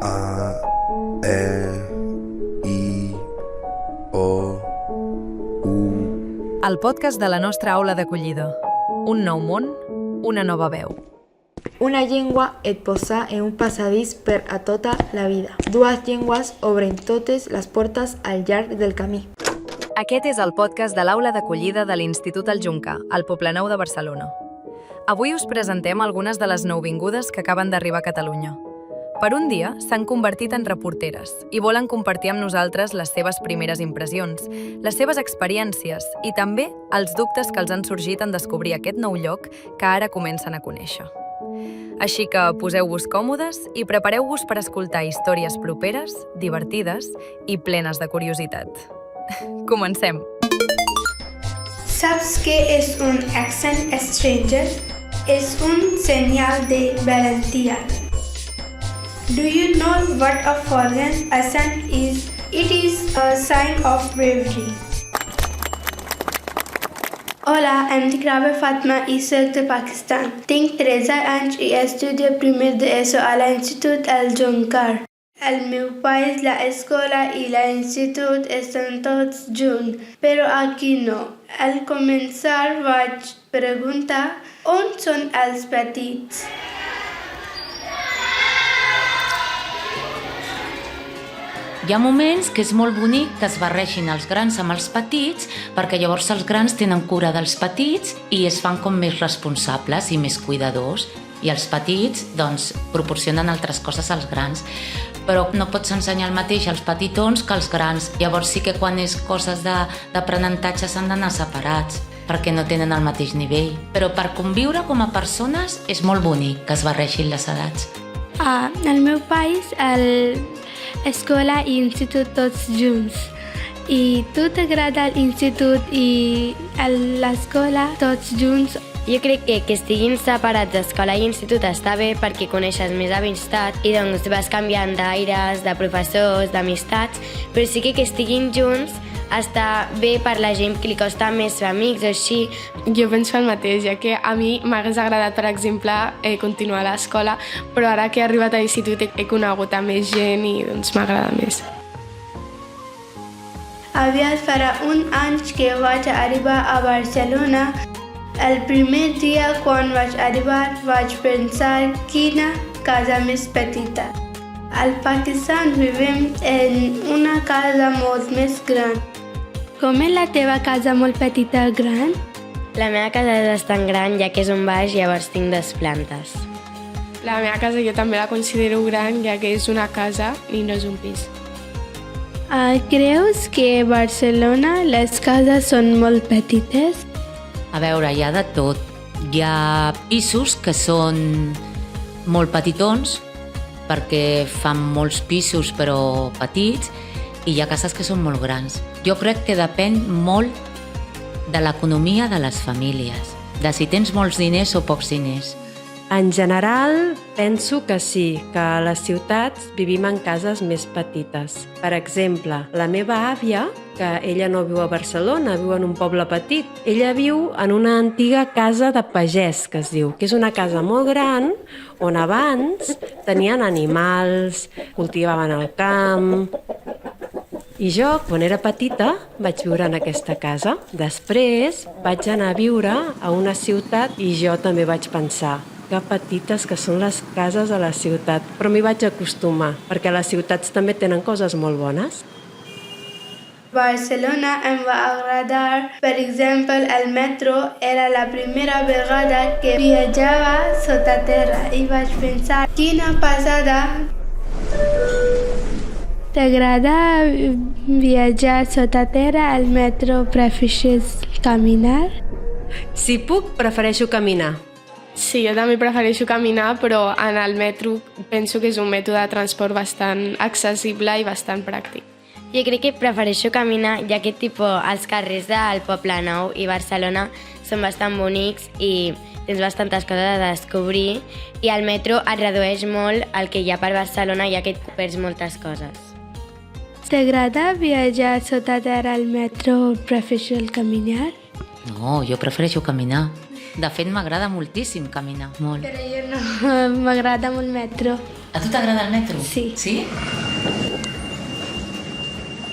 A, E, I, O, U. El podcast de la nostra aula d'acollida. Un nou món, una nova veu. Una llengua et posa en un passadís per a tota la vida. Dues llengües obren totes les portes al llarg del camí. Aquest és el podcast de l'aula d'acollida de l'Institut El Joncar, al Poblenou de Barcelona. Avui us presentem algunes de les nouvingudes que acaben d'arribar a Catalunya. Per un dia s'han convertit en reporteres i volen compartir amb nosaltres les seves primeres impressions, les seves experiències i també els dubtes que els han sorgit en descobrir aquest nou lloc que ara comencen a conèixer. Així que poseu-vos còmodes i prepareu-vos per escoltar històries properes, divertides i plenes de curiositat. Comencem! ¿Sabes qué es un accent stranger? Es un señal de valentía. Do you know what a foreign accent is? It is a sign of bravery. Hola, em dic Rabia Fatma i soc de Pakistan. Tinc 13 anys i estudio primer d'ESO a l'Institut El Joncar. Al meu país, l'escola i l'institut estan tots junts, però aquí no. Al començar vaig preguntar on són els petits. Hi ha moments que és molt bonic que es barregin els grans amb els petits perquè llavors els grans tenen cura dels petits i es fan com més responsables i més cuidadors i els petits doncs proporcionen altres coses als grans, però no pots ensenyar el mateix als petitons que als grans. Llavors sí que quan és coses d'aprenentatge s'han d'anar separats perquè no tenen el mateix nivell, però per conviure com a persones és molt bonic que es barregin les edats. Al meu país, escola i institut tots junts. I tu t'agrada l'institut i l'escola tots junts? Jo crec que estiguin separats d'escola i institut està bé perquè coneixes més amistat i doncs vas canviant d'aires, de professors, d'amistats, però sí que estiguin junts està bé per la gent que li costa més fer amics o així. Jo penso el mateix, ja que a mi m'hagués agradat, per exemple, continuar a l'escola, però ara que he arribat a l'institut he conegut a més gent i doncs m'agrada més. Aviat farà un any que vaig arribar a Barcelona. El primer dia quan vaig arribar vaig pensar quina casa més petita. Al Pakistan vivim en una casa molt més gran. Com és la teva casa molt petita gran? La meva casa és bastant gran, ja que és un baix, llavors tinc 2 plantes. La meva casa jo també la considero gran, ja que és una casa i no és un pis. Creus que a Barcelona les cases són molt petites? A veure, hi ha de tot. Hi ha pisos que són molt petitons perquè fan molts pisos però petits i hi ha cases que són molt grans. Jo crec que depèn molt de l'economia de les famílies, de si tens molts diners o pocs diners. En general, penso que sí, que a les ciutats vivim en cases més petites. Per exemple, la meva àvia, que ella no viu a Barcelona, viu en un poble petit, ella viu en una antiga casa de pagès, que es diu, que és una casa molt gran on abans tenien animals, cultivaven el camp. I jo, quan era petita, vaig viure en aquesta casa. Després vaig anar a viure a una ciutat i jo també vaig pensar que petites que són les cases a la ciutat, però m'hi vaig acostumar, perquè les ciutats també tenen coses molt bones. Barcelona em va agradar. Per exemple, el metro era la primera vegada que viatjava sota terra i vaig pensar, quina passada! T'agrada viatjar sota terra al metro? Prefereixes caminar? Si puc, prefereixo caminar. Sí, jo també prefereixo caminar, però en el metro penso que és un mètode de transport bastant accessible i bastant pràctic. Jo crec que prefereixo caminar, ja que els carrers del Poblenou i Barcelona són bastant bonics i tens bastantes coses a descobrir i el metro et redueix molt el que hi ha per Barcelona, ja que et perds moltes coses. T'agrada viatjar sota terra al metro o prefereixes caminar? No, jo prefereixo caminar. De fet, m'agrada moltíssim caminar, molt. Però jo no, m'agrada molt el metro. A tu t'agrada el metro? Sí. Sí?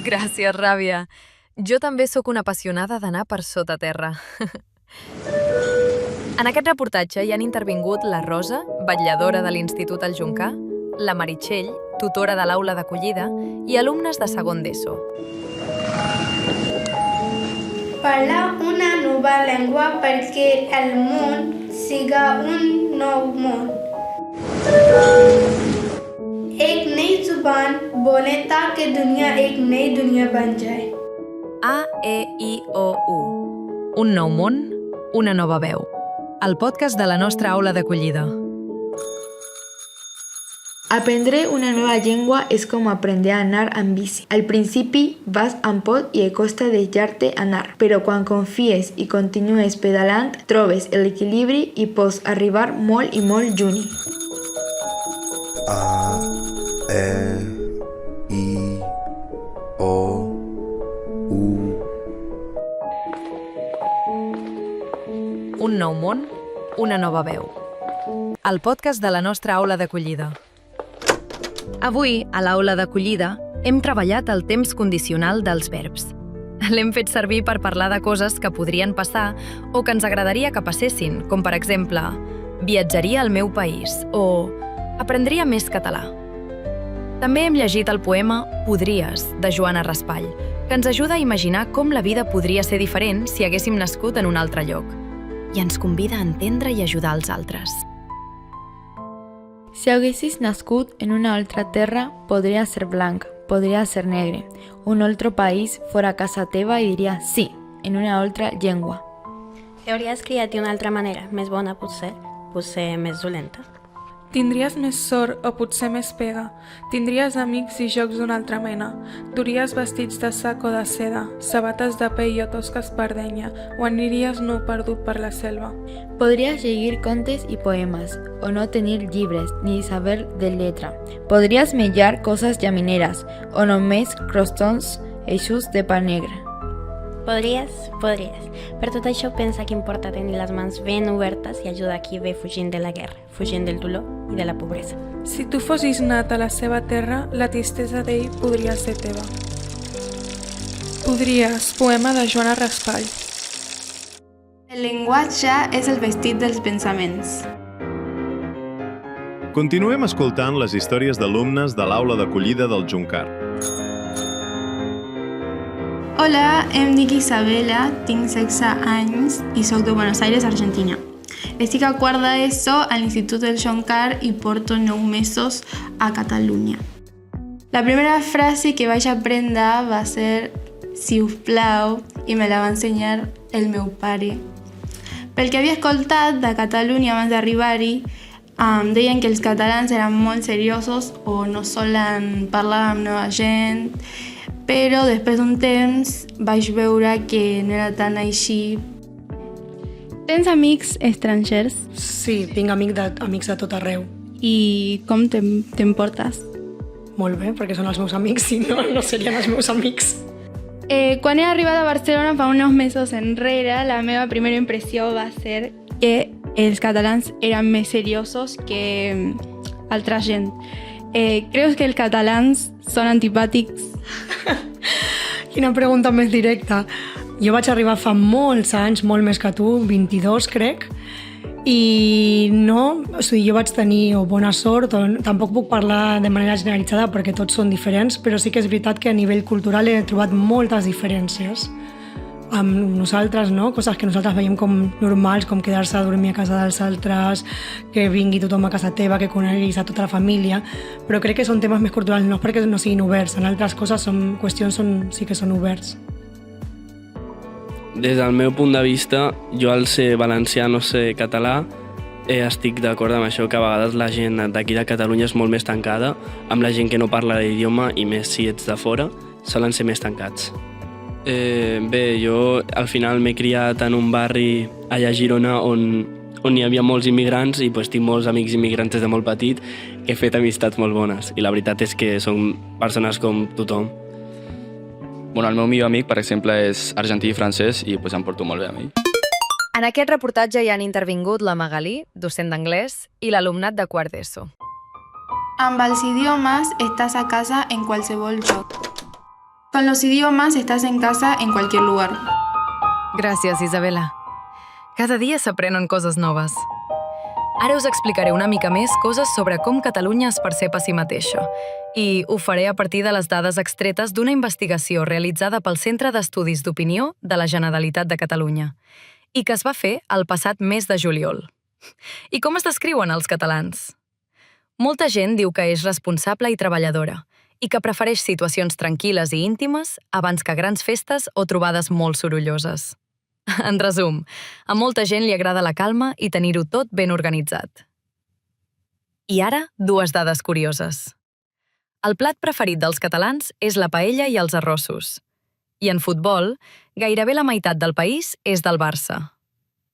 Gràcies, Ràbia. Jo també sóc una apassionada d'anar per sota terra. En aquest reportatge hi han intervingut la Rosa, vetlladora de l'Institut El Joncar, la Meritxell, tutora de l'aula d'acollida, i alumnes de segon d'ESO. Parlar una nova llengua perquè el món siga un nou món. एक नई जुबान बोले ताकि दुनिया एक नई दुनिया बन जाए. A-E-I-O-U. Un nou món, una nova veu. El podcast de la nostra aula d'acollida. Aprender una nueva lengua es como aprender a anar en bici. Al principi vas amb pot i et costa deixar-te anar, però quan confies i continues pedalant, trobes l'equilibri i pots arribar molt i molt lluny. A-E-I-O-U. Un nou món, una nova veu. El podcast de la nostra aula d'acollida. Avui, a l'aula d'acollida, hem treballat el temps condicional dels verbs. L'hem fet servir per parlar de coses que podrien passar o que ens agradaria que passessin, com per exemple, viatjaria al meu país o aprendria més català. També hem llegit el poema Podries, de Joana Raspall, que ens ajuda a imaginar com la vida podria ser diferent si haguéssim nascut en un altre lloc. I ens convida a entendre i ajudar els altres. Si haguessis nascut en una altra terra, podria ser blanc, podria ser negre. Un altre país fora casa teva i diria sí, en una altra llengua. T'hauries criat d'una altra manera, més bona potser més dolenta. Tindries més sort o potser més pega. Tindries amics i jocs d'una altra mena. Duries vestits de sac o de seda, sabates de pell o tosques per denya, o aniries nu perdut per la selva. Podries llegir contes i poemes, o no tenir llibres ni saber de lletra. Podries menjar coses llamineres, o només crostons eixos de pa negre. Podries. Per tot això pensa que importa tenir les mans ben obertes i ajudar qui ve fugint de la guerra, fugint del dolor i de la pobresa. Si tu fossis nat a la seva terra, la tristesa d'ell podria ser teva. Podries, poema de Joana Raspall. El llenguatge és el vestit dels pensaments. Continuem escoltant les històries d'alumnes de l'aula d'acollida del Joncar. Hola, em dic Isabela, tinc 16 anys i soc de Buenos Aires, Argentina. Estic a quart d'ESO a l'Institut del Joncar i porto 9 mesos a Catalunya. La primera frase que vaig aprendre va ser "si us plau" i me la va ensenyar el meu pare. Pel que havia escoltat de Catalunya abans d'arribar-hi, deien que els catalans eren molt seriosos o no solen parlar amb nova gent, però després d'un temps vaig veure que no era tan així. Tens amics estrangers? Sí, tinc amics de tot arreu. I com te'n portes? Molt bé, perquè són els meus amics, si no, no serien els meus amics. Quan he arribat a Barcelona fa uns mesos enrere, la meva primera impressió va ser que els catalans eren més seriosos que altra gent. ¿Creus que els catalans són antipàtics? Quina pregunta més directa. Jo vaig arribar fa molts anys, molt més que tu, 22 crec, i no, jo vaig tenir bona sort, tampoc puc parlar de manera generalitzada perquè tots són diferents, però sí que és veritat que a nivell cultural he trobat moltes diferències amb nosaltres, no? Coses que nosaltres veiem com normals, com quedar-se a dormir a casa dels altres, que vingui tothom a casa teva, que coneguis a tota la família, però crec que són temes més culturals, no perquè no siguin oberts, en altres coses qüestions sí que són oberts. Des del meu punt de vista, jo al ser valencià, no ser català, estic d'acord amb això, que a vegades la gent d'aquí de Catalunya és molt més tancada, amb la gent que no parla l'idioma, i més si ets de fora, solen ser més tancats. Bé, jo al final m'he criat en un barri allà a Girona on hi havia molts immigrants i tinc molts amics immigrants des de molt petit que he fet amistats molt bones i la veritat és que són persones com tothom. El meu millor amic, per exemple, és argentí i francès i em porto molt bé amb ell. En aquest reportatge hi han intervingut la Magalí, docent d'anglès, i l'alumnat de quart d'ESO. Amb els idiomes estás a casa en qualsevol lloc. Con los idiomas estás en casa en cualquier lugar. Gràcies, Isabela. Cada dia s'aprenen coses noves. Ara us explicaré una mica més coses sobre com Catalunya es percep a si mateixa i ho faré a partir de les dades extretes d'una investigació realitzada pel Centre d'Estudis d'Opinió de la Generalitat de Catalunya i que es va fer el passat mes de juliol. I com es descriuen els catalans? Molta gent diu que és responsable i treballadora i que prefereix situacions tranquil·les i íntimes abans que grans festes o trobades molt sorolloses. En resum, a molta gent li agrada la calma i tenir-ho tot ben organitzat. I ara, dues dades curioses. El plat preferit dels catalans és la paella i els arrossos. I en futbol, gairebé la meitat del país és del Barça.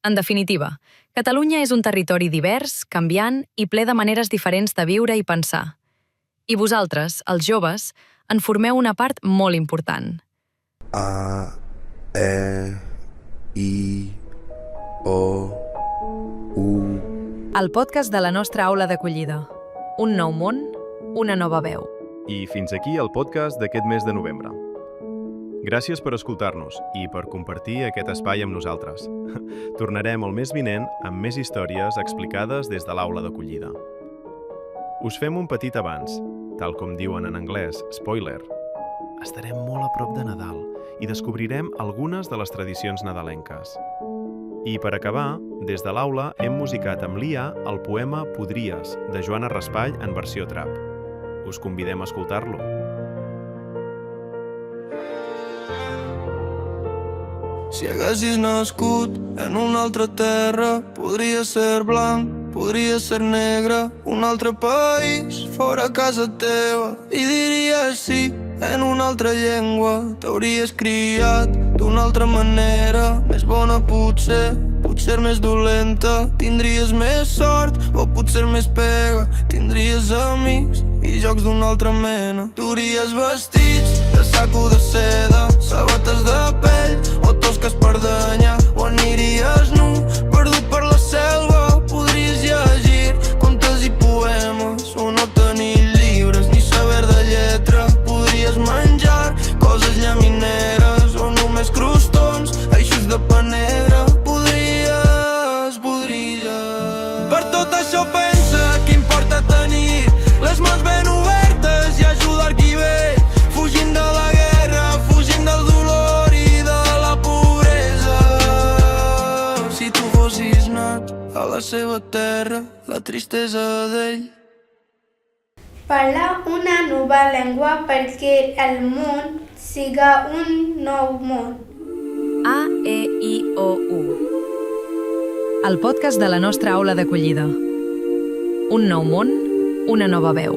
En definitiva, Catalunya és un territori divers, canviant i ple de maneres diferents de viure i pensar. I vosaltres, els joves, en formeu una part molt important. A, E, I, O, U... El podcast de la nostra aula d'acollida. Un nou món, una nova veu. I fins aquí el podcast d'aquest mes de novembre. Gràcies per escoltar-nos i per compartir aquest espai amb nosaltres. Tornarem el mes vinent amb més històries explicades des de l'aula d'acollida. Us fem un petit abans, tal com diuen en anglès, spoiler. Estarem molt a prop de Nadal i descobrirem algunes de les tradicions nadalenques. I per acabar, des de l'aula hem musicat amb l'IA el poema Podries, de Joana Raspall en versió trap. Us convidem a escoltar-lo. Si haguessis nascut en una altra terra, podria ser blanc, podria ser negre, un altre país fora casa teva. I diries sí en una altra llengua, t'hauries criat d'una altra manera, més bona potser més dolenta. Tindries més sort o potser més pega, tindries amics i jocs d'una altra mena. Duries vestits de saco de seda, sabates de pell o tosques per danyar, o aniries nu, perdut per la selva. Podries llegir contes i poemes o no tenir llibres ni saber de lletra. Podries menjar coses llamineres o només crostons eixos de pa negre. Per tot això pensa que importa tenir les mans ben obertes i ajudar qui ve, fugint de la guerra, fugint del dolor i de la pobresa. Si tu fossis nat a la seva terra, la tristesa d'ell. Parla una nova llengua perquè el món siga un nou món. A, E, I, O, U. El podcast de la nostra aula d'acollida. Un nou món, una nova veu.